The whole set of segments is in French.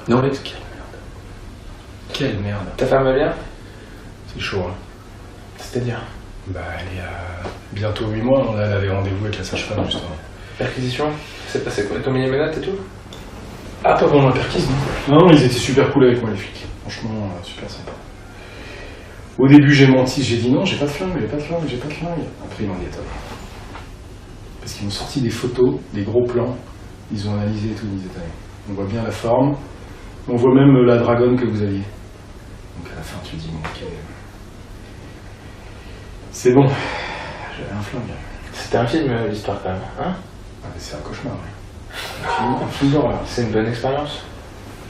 Non. Quelle merde. Quelle merde. Ta femme va bien? C'est chaud, hein. C'est-à-dire? Bah, elle est à bientôt 8 mois, là, elle avait rendez-vous avec la sage-femme, justement. Perquisition? C'est passé quoi? T'as mis les menottes et tout? Ah, pas pendant la perquise, non. Non, ils étaient super cool avec moi, les flics. Franchement, super sympa. Au début, j'ai menti, j'ai dit non, j'ai pas de flingue. Après, ils m'ont dit attends. Parce qu'ils m'ont sorti des photos, des gros plans. Ils ont analysé et tout, ils disaient on voit bien la forme. On voit même la dragonne que vous aviez. Donc à la fin, tu te dis, bon, ok. C'est bon. J'avais un flingue. C'était un film, l'histoire quand même, hein? Ah, mais c'est un cauchemar, oui. Un film d'horreur. C'est une bonne expérience.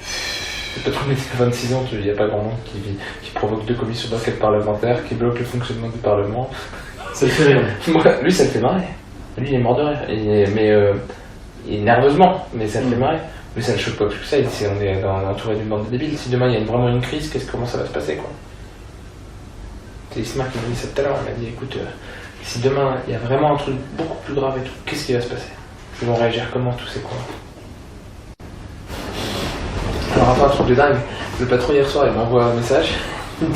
C'est pas trop métier à 26 ans, il n'y a pas grand monde qui provoque 2 commissions d'enquête parlementaire, qui bloque le fonctionnement du Parlement. Ça le fait rire. Moi, lui, ça le fait marrer. Lui, il est mort de rire. Il est nerveusement, mais ça le fait marrer. Mais ça ne choque pas plus que ça, on est entouré d'une bande de débiles. Si demain il y a vraiment une crise, comment ça va se passer, quoi? C'est Isma qui m'a dit ça tout à l'heure, il m'a dit écoute, si demain il y a vraiment un truc beaucoup plus grave et tout, qu'est-ce qui va se passer? Ils vont réagir comment, tous ces cons? Alors après un truc de dingue, le patron hier soir il m'envoie un message, il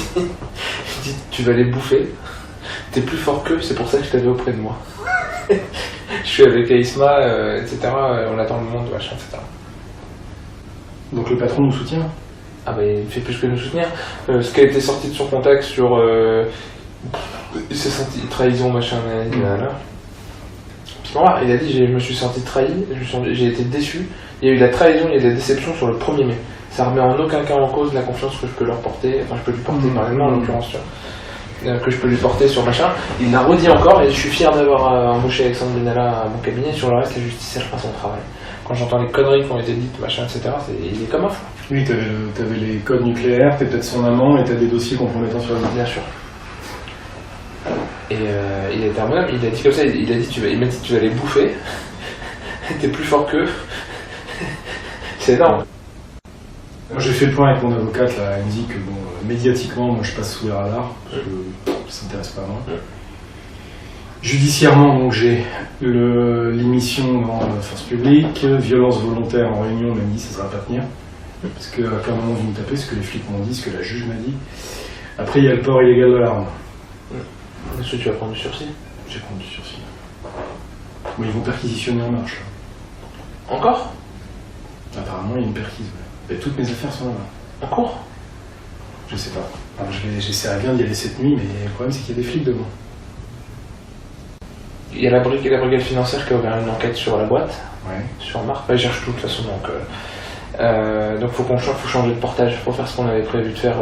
dit tu vas les bouffer, t'es plus fort qu'eux, c'est pour ça que je t'avais auprès de moi. Je suis avec Aïsma, etc. On attend le monde, machin, etc. Donc le patron nous soutient? Ah bah il fait plus que nous soutenir. Ce qui a été sorti de son contexte sur il s'est senti trahison, machin, là. Voilà, il a dit je me suis senti trahi, j'ai été déçu. Il y a eu de la trahison, il y a eu de la déception sur le 1er mai. Ça remet en aucun cas en cause la confiance que je peux leur porter, enfin je peux lui porter parallèlement en l'occurrence, que je peux lui porter sur machin. Il l'a redit encore et je suis fier d'avoir embauché Alexandre Benalla à mon cabinet. Sur le reste, la justice elle fera son travail. Quand j'entends les conneries qui ont été dites, machin, etc., il est comme un fou. Oui, t'avais les codes nucléaires, t'es peut-être son amant et t'as des dossiers compromettants sur la vie. Bien sûr. Et il a été un il a dit comme ça, il m'a dit tu vas les bouffer, t'es plus fort qu'eux. C'est énorme. Moi j'ai fait le point avec mon avocate, là, elle me dit que bon, médiatiquement, moi je passe sous les radars, parce que ça s'intéresse pas à moi. Judiciairement, donc j'ai l'émission dans la force publique, violence volontaire en réunion, on m'a dit ça ne va pas tenir. Parce qu'à un moment vous me tapez, ce que les flics m'ont dit, ce que la juge m'a dit. Après il y a le port illégal de l'arme. Est-ce que tu vas prendre du sursis? J'ai pris du sursis. Mais ils vont perquisitionner en marche. Encore? Apparemment il y a une perquise. Ouais. Et toutes mes affaires sont là-bas. En cours? Je sais pas. Alors, j'essaierai bien d'y aller cette nuit, mais le problème c'est qu'il y a des flics devant. Il y a la brigade financière qui a ouvert une enquête sur la boîte, sur Marc. Ils cherchent tout de toute façon, donc faut changer de portage. Faut faire ce qu'on avait prévu de faire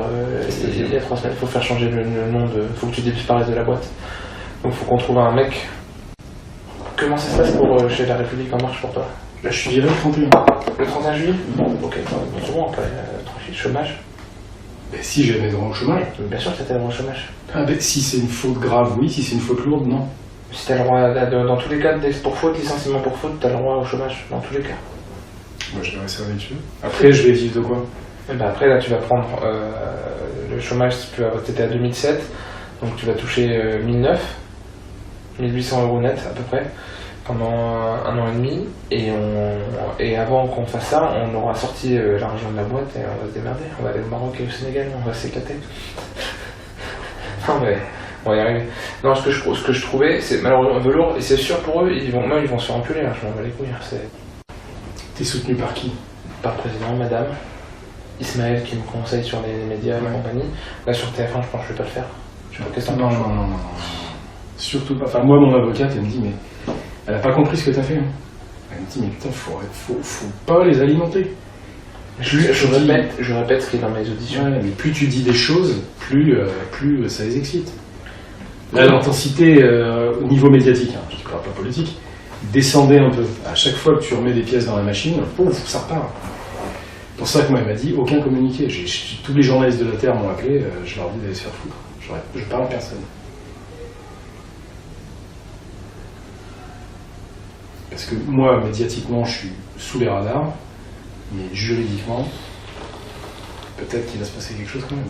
il y a 3 semaines. Faut faire changer le nom de. Faut que tu disparaisses de la boîte. Donc faut qu'on trouve un mec. Comment ça se passe pour chez La République En Marche pour toi? Là je suis viré le 31. Le 31 juillet? Bon, ok, c'est bon, après, tranquille, chômage. Ben, si j'avais droit au chômage. Bien sûr que t'as le droit au chômage. Ah ben si c'est une faute grave, oui, si c'est une faute lourde, non. Si t'as le droit, dans tous les cas, pour faute, licenciement pour faute, t'as le droit au chômage, dans tous les cas. Moi je devrais servir dessus. Après je vais vivre de quoi? Et ben après là tu vas prendre le chômage, t'étais à 2007, donc tu vas toucher 1009, 1800 € net à peu près, pendant 1 an et demi, et avant qu'on fasse ça, on aura sorti l'argent de la boîte et on va se démerder, on va aller au Maroc et au Sénégal, on va s'éclater. Non mais... on va y arriver. Non, ce que je trouvais, c'est malheureusement velours, et c'est sûr pour eux, ils vont se faire enculer, là, je m'en bats les couilles. T'es soutenu par qui? Par le président, madame, Ismaël qui me conseille sur les médias et compagnie. Là, sur TF1, je pense que je vais pas le faire. Je sais pas qu'est-ce que t'en penses. Non. Surtout pas. Enfin, moi, mon avocate, elle me dit, mais elle a pas compris ce que t'as fait. Hein. Elle me dit, mais putain, faut pas les alimenter. Je répète ce qui est dans mes auditions. Ouais, mais plus tu dis des choses, plus ça les excite. Là, l'intensité au niveau médiatique, hein, je ne parle pas politique, descendait un peu. À chaque fois que tu remets des pièces dans la machine, pouf, ça repart. C'est pour ça que moi, elle m'a dit, aucun communiqué. Tous les journalistes de la Terre m'ont appelé, je leur dis d'aller se faire foutre. Je parle à personne. Parce que moi, médiatiquement, je suis sous les radars, mais juridiquement, peut-être qu'il va se passer quelque chose quand même.